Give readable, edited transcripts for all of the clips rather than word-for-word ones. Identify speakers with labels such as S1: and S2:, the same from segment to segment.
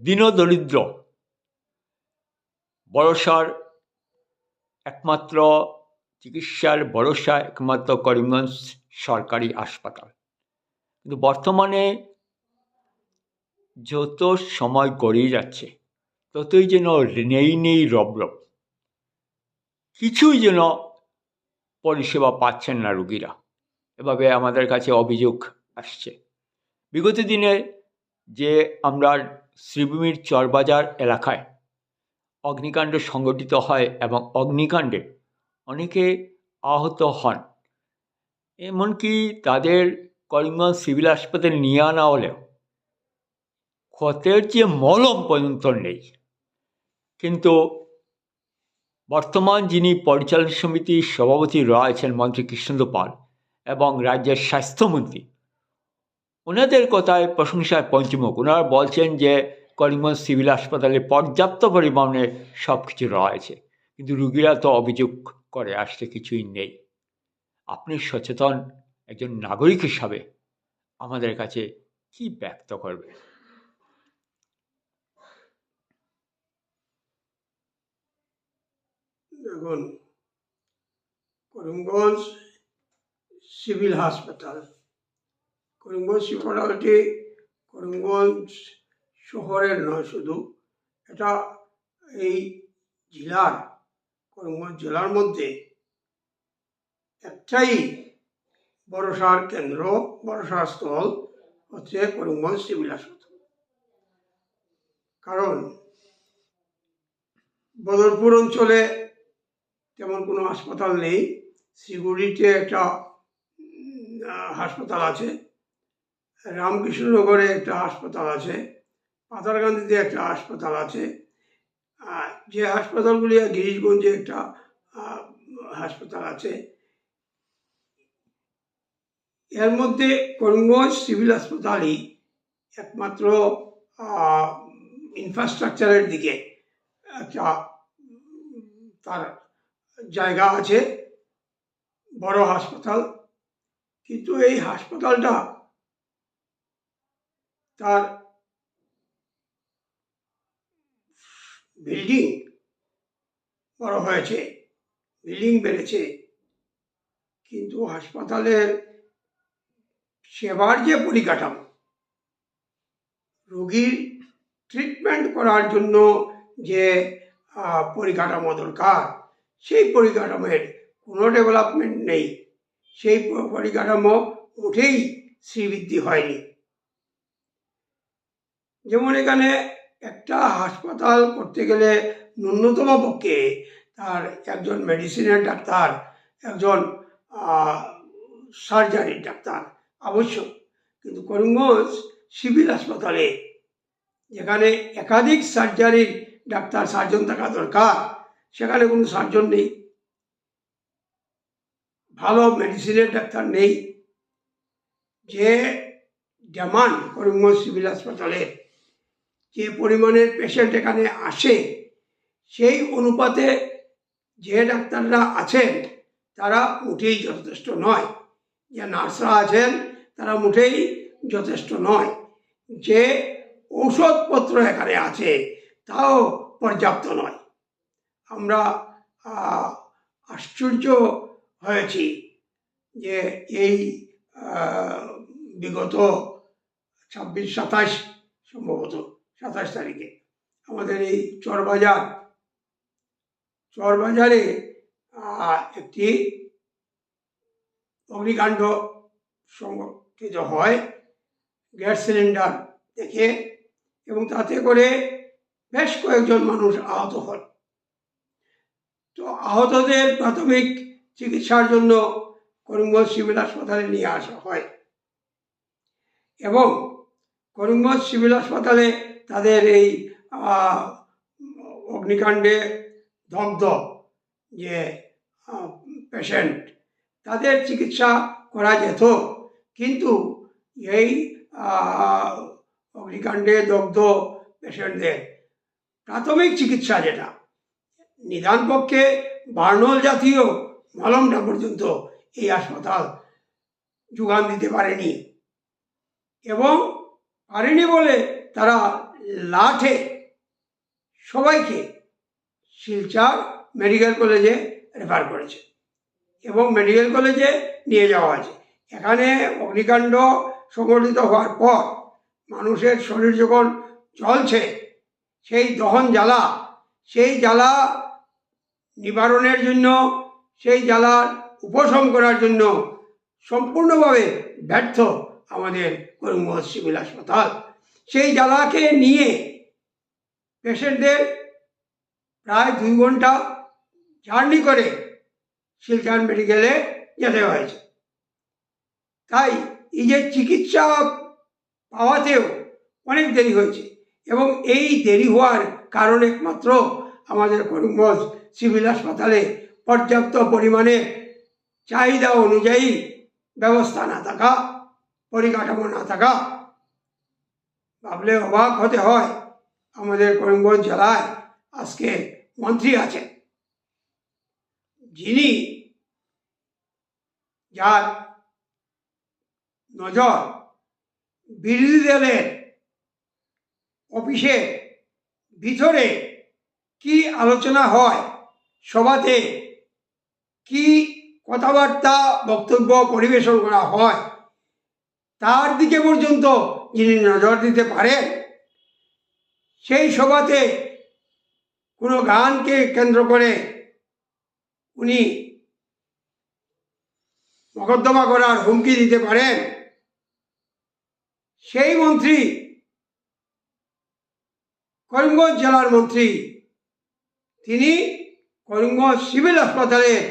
S1: দীনদরিদ্র ভরসার একমাত্র চিকিৎসার ভরসা একমাত্র করিমগঞ্জ সরকারি হাসপাতাল। কিন্তু বর্তমানে যত সময় গড়িয়ে যাচ্ছে ততই যেন নেই রব কিছুই যেন পরিষেবা পাচ্ছেন না রোগীরা। এভাবে আমাদের কাছে অভিযোগ আসছে। বিগত দিনে যে আমরা শ্রীভূমির চরবাজার এলাকায় অগ্নিকাণ্ড সংঘটিত হয় এবং অগ্নিকাণ্ডে অনেকে আহত হন, এমনকি তাদের করিমগঞ্জ সিভিল হাসপাতালে নিয়ে আনা হলেও ক্ষতের যে মলম পর্যন্ত নেই। কিন্তু বর্তমান যিনি পরিচালন সমিতির সভাপতি রয়েছেন মন্ত্রী কৃষ্ণেন্দু পাল এবং রাজ্যের স্বাস্থ্যমন্ত্রী, ওনাদের কথায় প্রশংসায় পঞ্চমুখ। ওনারা বলছেন যে করিমগঞ্জ সিভিল হাসপাতালে পর্যাপ্ত পরিমাণে সব কিছু রয়েছে, কিন্তু রুগীরা তো অভিযোগ করে আসতে কিছুই নেই। আপনি সচেতন একজন নাগরিক হিসাবে আমাদের কাছে কি ব্যক্ত করবে?
S2: দেখুন, করিমগঞ্জ সিভিল হাসপাতাল, করিমগঞ্জ হাসপাতালটি করিমগঞ্জ শহরের নয় শুধু, এটা এই জেলার, করিমগঞ্জ জেলার মধ্যে একটাই ভরসার কেন্দ্র, ভরসার স্থল হচ্ছে করিমগঞ্জ সিভিল হাসপাতাল। কারণ বদরপুর অঞ্চলে তেমন কোনো হাসপাতাল নেই। শিগুড়িতে একটা হাসপাতাল আছে, রামকৃষ্ণনগরে একটা হাসপাতাল আছে, পাতারকান্দিতে একটা হাসপাতাল আছে, যে হাসপাতালগুলি গিরিশগঞ্জে একটা হাসপাতাল আছে। এর মধ্যে করিমগঞ্জ সিভিল হাসপাতালই একমাত্র ইনফ্রাস্ট্রাকচারের দিকে একটা তার জায়গা আছে, বড় হাসপাতাল। কিন্তু এই হাসপাতালটা তার বিল্ডিং বড় হয়েছে, বিল্ডিং বেড়েছে, কিন্তু হাসপাতালের সেবার যে পরিকাঠামো, রোগীর ট্রিটমেন্ট করার জন্য যে পরিকাঠামো দরকার, সেই পরিকাঠামোর কোনো ডেভেলপমেন্ট নেই। সেই পরিকাঠামো মোটেই শ্রীবৃদ্ধি হয়নি। যেমন এখানে একটা হাসপাতাল করতে গেলে ন্যূনতম পক্ষে তার একজন মেডিসিনের ডাক্তার, একজন সার্জারির ডাক্তার আবশ্যক। কিন্তু করিমগঞ্জ সিভিল হাসপাতালে যেখানে একাধিক সার্জারির ডাক্তার, সার্জন থাকা দরকার, সেখানে কোনো সার্জন নেই, ভালো মেডিসিনের ডাক্তার নেই। যে ডিমান্ড করিমগঞ্জ সিভিল হাসপাতালে, যে পরিমাণের পেশেন্ট এখানে আসে, সেই অনুপাতে যে ডাক্তাররা আছেন তারা মোটেই যথেষ্ট নয়, যে নার্সরা আছেন তারা মোটেই যথেষ্ট নয়, যে ঔষধপত্র এখানে আছে তাও পর্যাপ্ত নয়। আমরা আশ্চর্য হয়েছি যে এই বিগত 26-27 সম্ভবত 27 তারিখে আমাদের এই চরবাজারে একটি অগ্নিকাণ্ড সংঘটিত হয় গ্যাস সিলিন্ডার থেকে, এবং তাতে করে বেশ কয়েকজন মানুষ আহত হন। তো আহতদের প্রাথমিক চিকিৎসার জন্য করিমগঞ্জ সিভিল হাসপাতালে নিয়ে আসা হয়, এবং করিমগঞ্জ সিভিল হাসপাতালে তাদের এই অগ্নিকাণ্ডে দগ্ধ যে পেশেন্ট, তাদের চিকিৎসা করা যেত। কিন্তু এই অগ্নিকাণ্ডে দগ্ধ পেশেন্টদের প্রাথমিক চিকিৎসা, যেটা নিদান পক্ষে বার্নল জাতীয় মলমটা পর্যন্ত এই হাসপাতাল যোগান দিতে পারেনি, এবং পারেনি বলে তারা লাঠে সবাইকে শিলচর মেডিকেল কলেজে রেফার করেছে এবং মেডিকেল কলেজে নিয়ে যাওয়া হয়েছে। এখানে অগ্নিকাণ্ড সংঘটিত হওয়ার পর মানুষের শরীর যখন জ্বলছে, সেই দহন জ্বালা, সেই জ্বালা নিবারণের জন্য, সেই জ্বালার উপশম করার জন্য সম্পূর্ণভাবে ব্যর্থ আমাদের করিমগঞ্জ সিভিল হাসপাতাল। সেই জ্বালাকে নিয়ে পেশেন্টদের প্রায় 2 ঘন্টা জার্নি করে শিলচর মেডিকেলে যেতে হয়েছে। তাই এই যে চিকিৎসা পাওয়াতেও অনেক দেরি হয়েছে এবং এই দেরি হওয়ার কারণ একমাত্র আমাদের করিমগঞ্জ সিভিল হাসপাতালে পর্যাপ্ত পরিমাণে চাহিদা অনুযায়ী ব্যবস্থা না থাকা, পরিকাঠামো না থাকা। ভাবলে অবাক হতে হয়, আমাদের করিমগঞ্জ জেলায় আজকে মন্ত্রী আছেন যিনি, যার নজর বিরোধী দলের অফিসে ভিতরে কি আলোচনা হয়, সভাতে কি কথাবার্তা বক্তব্য পরিবেশন করা হয়, তার দিকে পর্যন্ত যিনি নজর দিতে পারেন। সেই সভাতে কোনো গানকে কেন্দ্র করে উনি মোকদ্দমা করার হুমকি দিতে পারেন। সেই মন্ত্রী, করিমগঞ্জ জেলার মন্ত্রী, তিনি করিমগঞ্জ সিভিল হাসপাতালের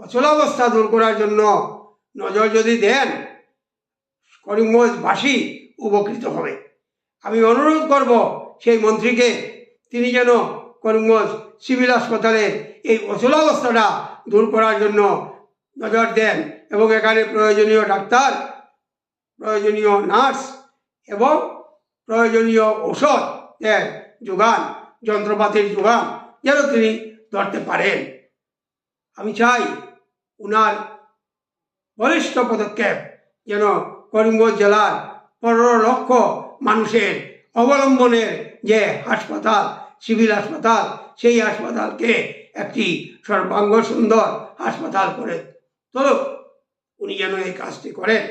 S2: অচলাবস্থা দূর করার জন্য নজর যদি দেন, করিমগঞ্জবাসী উপকৃত হবে। আমি অনুরোধ করব সেই মন্ত্রীকে, তিনি যেন করিমগঞ্জ সিভিল হাসপাতালের এই অচলাবস্থাটা দূর করার জন্য নজর দেন এবং এখানে প্রয়োজনীয় ডাক্তার, প্রয়োজনীয় নার্স এবং প্রয়োজনীয় ঔষধের যোগান, যন্ত্রপাতির যোগান যেন তিনি ধরতে পারেন। আমি চাই উনার বলিষ্ঠ পদক্ষেপ যেন করিমগঞ্জ জেলার 15 লক্ষ মানুষের অবলম্বনের যে হাসপাতাল, সিভিল হাসপাতাল, সেই হাসপাতালকে একটি সর্বাঙ্গ সুন্দর হাসপাতাল করে তোলুক। উনি যেন এই কাজটি করেন।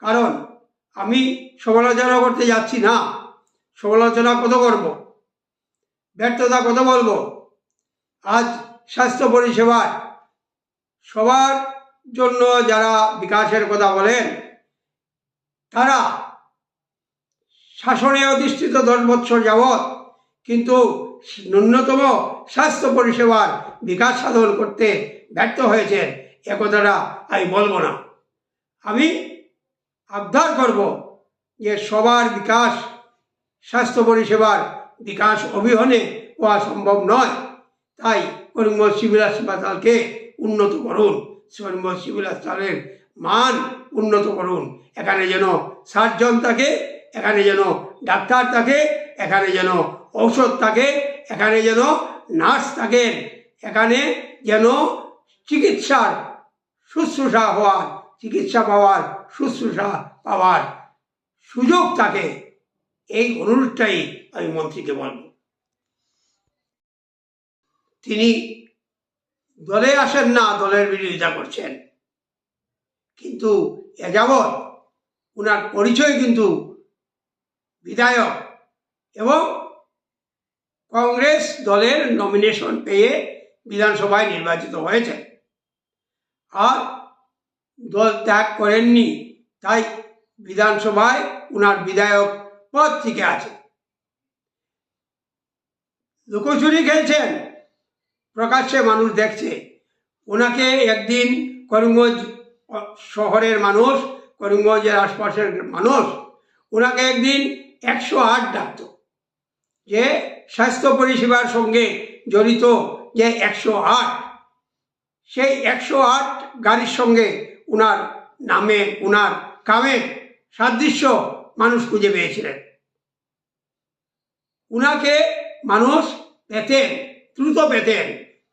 S2: কারণ আমি সমালোচনা করতে যাচ্ছি না, সমালোচনা কত করব, ব্যর্থতা কত বলবো। আজ স্বাস্থ্য পরিষেবার সবার জন্য যারা বিকাশের কথা বলেন, তারা শাসনে অধিষ্ঠিত 10 বছর যাবৎ কিন্তু ন্যূনতম স্বাস্থ্য পরিষেবার বিকাশ সাধন করতে ব্যর্থ হয়েছে, এ কথাটা আমি বলবো না। আমি আবদার করব যে সবার বিকাশ, স্বাস্থ্য পরিষেবার বিকাশ অবিহনে হওয়া সম্ভব নয়। তাই করিমগঞ্জ সিভিল হাসপাতালকে উন্নত করুন, করিমগঞ্জ সিভিল হাসপাতালের মান উন্নত করুন। এখানে যেন সার্জন থাকে, এখানে যেন ডাক্তার থাকে, এখানে যেন ঔষধ থাকে, এখানে যেন নার্স থাকেন, এখানে যেন চিকিৎসার শুশ্রূষা হওয়ার, চিকিৎসা পাওয়ার, শুশ্রূষা পাওয়ার সুযোগ থাকে। এই অনুরোধটাই আমি মন্ত্রীকে বলব। তিনি দলে আসেন না, দলের বিরোধিতা করছেন, কিন্তু এ যাবৎ উনার পরিচয় কিন্তু বিধায়ক এবং কংগ্রেস দলের নমিনেশন পেয়ে বিধানসভায় নির্বাচিত হয়েছে, আর দল ত্যাগ করেননি। তাই বিধানসভায় উনার বিধায়ক পদ থেকে আছে। লুকোচুরি খেলছেন, প্রকাশ্যে মানুষ দেখছে। ওনাকে একদিন করিমগঞ্জ শহরের মানুষ, করিমগঞ্জের আশপাশের মানুষ ওনাকে একদিন 108 ডাকত, যে স্বাস্থ্য পরিষেবার সঙ্গে জড়িত যে 108, সেই 108 গাড়ির সঙ্গে উনার নামে, উনার কামের সাদৃশ্য মানুষ খুঁজে পেয়েছিলেন। উনাকে মানুষ পেতেন, দ্রুত পেতেন,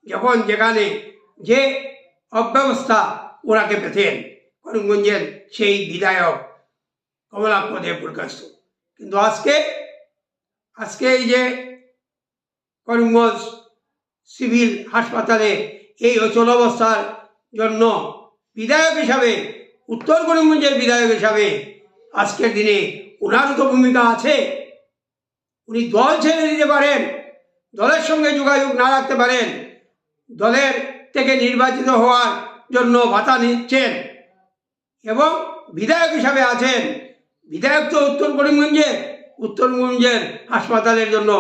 S2: যখন যেখানে যে অব্যবস্থা ওনাকে পেতেন। করিমগঞ্জের সেই বিধায়ক কমলাক্ষ দেবপুরকাস্ত। কিন্তু আজকে আজকে এই যে করিমগঞ্জ সিভিল হাসপাতালে এই অচল অবস্থার জন্য বিধায়ক হিসাবে, উত্তর করিমগঞ্জের বিধায়ক হিসাবে আজকের দিনে ওনারও তো ভূমিকা আছে। উনি দল ছেড়ে দিতে পারেন, দলের সঙ্গে যোগাযোগ না রাখতে পারেন, দলের থেকে নির্বাচিত হওয়ার জন্য ভাতা নিচ্ছেন এবং বিধায়ক হিসাবে আছেন। বিধায়ক তো উত্তর করিমগঞ্জের হাসপাতালের জন্য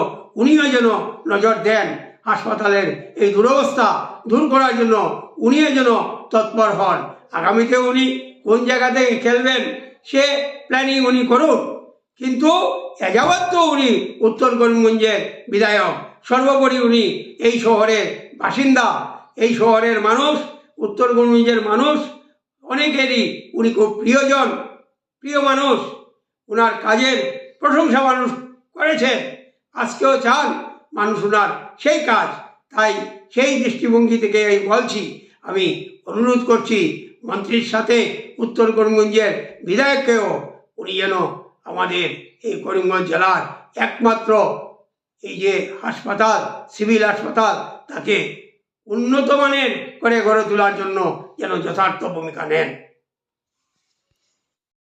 S2: উনিও যেন নজর দেন, হাসপাতালের এই দুরবস্থা দূর করার জন্য উনিও যেন তৎপর হন। আগামীতে উনি কোন জায়গা থেকে খেলবেন সে প্ল্যানিং উনি করুন, কিন্তু এযাবৎ তো উনি উত্তর করিমগঞ্জের বিধায়ক, সর্বোপরি উনি এই শহরের বাসিন্দা, এই শহরের মানুষ, উত্তর করিমগঞ্জের মানুষ অনেকেরই উনি খুব প্রিয় মানুষ। ওনার কাজের প্রশংসা মানুষ করেছে, আজকেও চান মানুষ ওনার সেই কাজ। তাই সেই দৃষ্টিভঙ্গি থেকে আমি বলছি, আমি অনুরোধ করছি মন্ত্রীর সাথে উত্তর করিমগঞ্জের বিধায়ককেও উনি যেন আমাদের এই করিমগঞ্জ জেলার একমাত্র এই যে হাসপাতাল, সিভিল হাসপাতাল, তাকে উন্নত মানের করে গড়ে তোলার জন্য যেন যথার্থ ভূমিকা নেন।